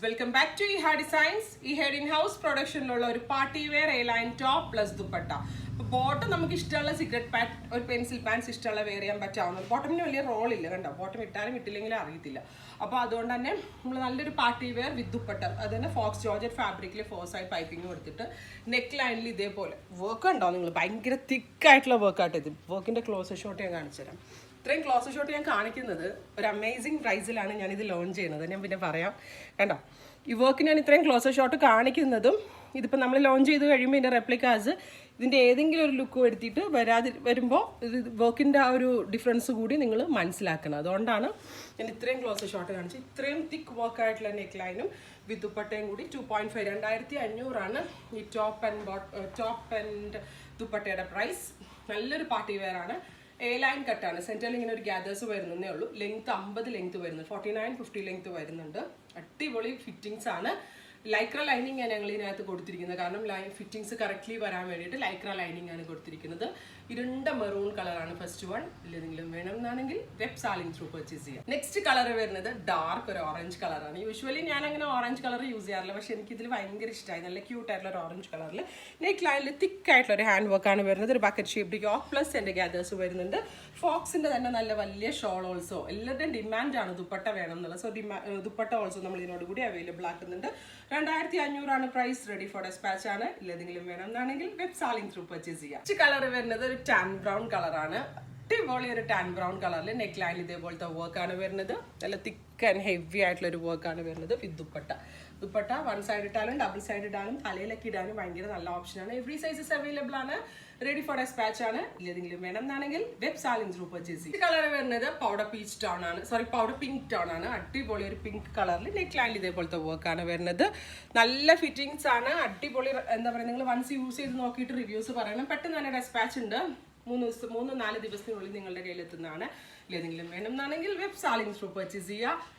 Welcome back to Iha designs. ഇഹയുടെ in house പ്രൊഡക്ഷനിലുള്ള ഒരു party wear A line top plus dupatta. Bottom നമുക്ക് ഇഷ്ടമുള്ള സിഗരറ്റ് പാറ്റ്, ഒരു പെൻസിൽ പാൻസ് ഇഷ്ടമുള്ള വെയർ ചെയ്യാൻ പറ്റാവുന്നത്. ബോട്ടമിന് വലിയ റോളില്ല, കണ്ടോ, ബോട്ടം ഇട്ടാലും ഇട്ടില്ലെങ്കിലും അറിയത്തില്ല. അപ്പോൾ അതുകൊണ്ട് തന്നെ നമ്മൾ നല്ലൊരു പാർട്ടി വെയർ വിത്ത് ദുപ്പട്ട, അത് തന്നെ ഫോക്സ് ജോർജറ്റ് ഫാബ്രിക്കിൽ 4 സൈഡ് പൈപ്പിംഗ് കൊടുത്തിട്ട് നെക്ക് ലൈനിൽ ഇതേപോലെ വർക്ക് ഉണ്ടോ നിങ്ങൾ, ഭയങ്കര തിക്കായിട്ടുള്ള വർക്കായിട്ട്. ഇത് വർക്കിൻ്റെ ക്ലോസ് ഷോട്ട് ഞാൻ കാണിച്ചു തരാം. ഇത്രയും ക്ലോസ് ഷോട്ട് ഞാൻ കാണിക്കുന്നത് ഒരു അമേസിങ് പ്രൈസിലാണ് ഞാനിത് ലോഞ്ച് ചെയ്യുന്നത്. ഞാൻ പിന്നെ പറയാം. കണ്ടോ, ഈ വർക്ക് ഞാൻ ഇത്രയും ക്ലോസ് ഷോട്ട് കാണിക്കുന്നതും ഇതിപ്പോൾ നമ്മൾ ലോഞ്ച് ചെയ്ത് കഴിയുമ്പോൾ ഇതിൻ്റെ റെപ്ലിക്കാസ് ഇതിൻ്റെ ഏതെങ്കിലും ഒരു ലുക്ക് വരുത്തിയിട്ട് വരുമ്പോൾ ഇത് വർക്കിൻ്റെ ആ ഒരു ഡിഫറൻസ് കൂടി നിങ്ങൾ മനസ്സിലാക്കണം. അതുകൊണ്ടാണ് ഞാൻ ഇത്രയും ക്ലോസ് ഷോട്ട് കാണിച്ച്. ഇത്രയും തിക്ക് വർക്കായിട്ടുള്ള നെക്ക് ലൈനും വിത്ത് ദുപ്പട്ടയും കൂടി 2.5 2500 ഈ ടോപ്പ് ആൻഡ് ദുപ്പട്ടയുടെ പ്രൈസ്. നല്ലൊരു പാർട്ടി വെയർ ആണ്. എ ലൈൻ കട്ടാണ്. സെൻറ്ററിൽ ഇങ്ങനെ ഒരു ഗ്യാദേഴ്സ് വരുന്നേ ഉള്ളൂ. ലെങ്ത് 50 ലെങ്ത് വരുന്നുണ്ട്, 49-50 ലെങ്ത് വരുന്നുണ്ട്. അടിപൊളി ഫിറ്റിങ്സ് ആണ്. ലൈക്ര ലൈനിങ് ആണ് ഞങ്ങൾ ഇതിനകത്ത് കൊടുത്തിരിക്കുന്നത്. കാരണം ഫിറ്റിങ്സ് കറക്റ്റ്ലി വരാൻ വേണ്ടിയിട്ട് ലൈക്ര ലൈനിങ് ആണ് കൊടുത്തിരിക്കുന്നത്. ഇരുണ്ട മെറൂൺ കളറാണ് ഫസ്റ്റ് വൺ. ഇല്ലെങ്കിലും വേണം എന്നാണെങ്കിൽ വെബ് സാലിംഗ് ത്രൂ പർച്ചേസ് ചെയ്യാം. നെക്സ്റ്റ് കളർ വരുന്നത് ഡാർക്ക് ഒരു ഓറഞ്ച് കളറാണ്. യൂഷ്വലി ഞാൻ അങ്ങനെ ഓറഞ്ച് കളർ യൂസ് ചെയ്യാറില്ല, പക്ഷെ എനിക്കിതിൽ ഭയങ്കര ഇഷ്ടമായി. നല്ല ക്യൂട്ട് ആയിട്ടുള്ള ഒരു ഓറഞ്ച് കളറിൽ നെക്ക് ലൈനിൽ തിക്കായിട്ടുള്ള ഒരു ഹാൻഡ് വർക്കാണ് വരുന്നത്. ഒരു ബക്കറ്റ് ഷേപ്ഡ് യോക്ക് പ്ലസ് എൻ്റെ ഗ്യാദേഴ്സ് വരുന്നുണ്ട്. ഫോക്സിൻ്റെ തന്നെ നല്ല വലിയ ഷോൾ ഓൾസോ. എല്ലാവരുടെയും ഡിമാൻഡാണ് ദുപ്പട്ട വേണം എന്നുള്ളത്. സോ ദുപ്പട്ട ഓൾസോ നമ്മൾ ഇതിനോട് കൂടി അവൈലബിൾ ആക്കുന്നുണ്ട്. 2500 പ്രൈസ്. റെഡി ഫോർ ഡെസ്പാച്ച് ആണ്. ഇല്ലെങ്കിലും വേണം എന്നാണെങ്കിൽ വെബ് സാലിംഗ് ത്രൂ പർച്ചേസ് ചെയ്യാം. നെക്സ്റ്റ് കളർ വരുന്നത് ഒരു ടാൻ ബ്രൗൺ കളറാണ്. അടിപൊളി ഒരു ടാൻ ബ്രൗൺ കളറിൽ നെക്ക് ലൈൻ ഇതേപോലത്തെ വർക്കാണ് വരുന്നത്. നല്ല തിക്ക് ആൻഡ് ഹെവി ആയിട്ടുള്ള ഒരു വർക്കാണ് വരുന്നത് വിത്ത് ദുപ്പട്ട. ദുപ്പട്ട 1 സൈഡ് ഇട്ടാലും ഡബിൾ സൈഡ് ഇടാനും തലയിലൊക്കെ ഇടാനും ഭയങ്കര നല്ല ഓപ്ഷനാണ്. എവറി സൈസസ് അവൈലബിൾ ആണ്. റെഡി ഫോർ ഡെസ്പാച്ച് ആണ്. ഇല്ലെങ്കിലും വേണം എന്നാണെങ്കിൽ വെബ് സാലിംഗ് ത്രൂ പർച്ചേസ് ചെയ്യും. കളർ വരുന്നത് പൗഡർ പീച്ച് ടോൺ ആണ്, പൗഡർ പിങ്ക് ടോൺ ആണ്. അടിപൊളി ഒരു പിങ്ക് കളറിൽ നെക്ക് ലൈനിൽ ഇതേപോലത്തെ വർക്കാണ് വരുന്നത്. നല്ല ഫിറ്റിങ്സ് ആണ്. അടിപൊളി. എന്താ പറയുക, നിങ്ങൾ വൺസ് യൂസ് ചെയ്ത് നോക്കിയിട്ട് റിവ്യൂസ് പറയണം. പെട്ടെന്ന് തന്നെ ഡെസ്പാച്ച് ഉണ്ട്. 3-4 ദിവസത്തിനുള്ളിൽ നിങ്ങളുടെ കയ്യിൽ എത്തുന്നതാണ്. ഇല്ലെങ്കിലും വേണം എന്നാണെങ്കിൽ വെബ് സാലിംഗ് ത്രൂ പർച്ചേസ് ചെയ്യുക.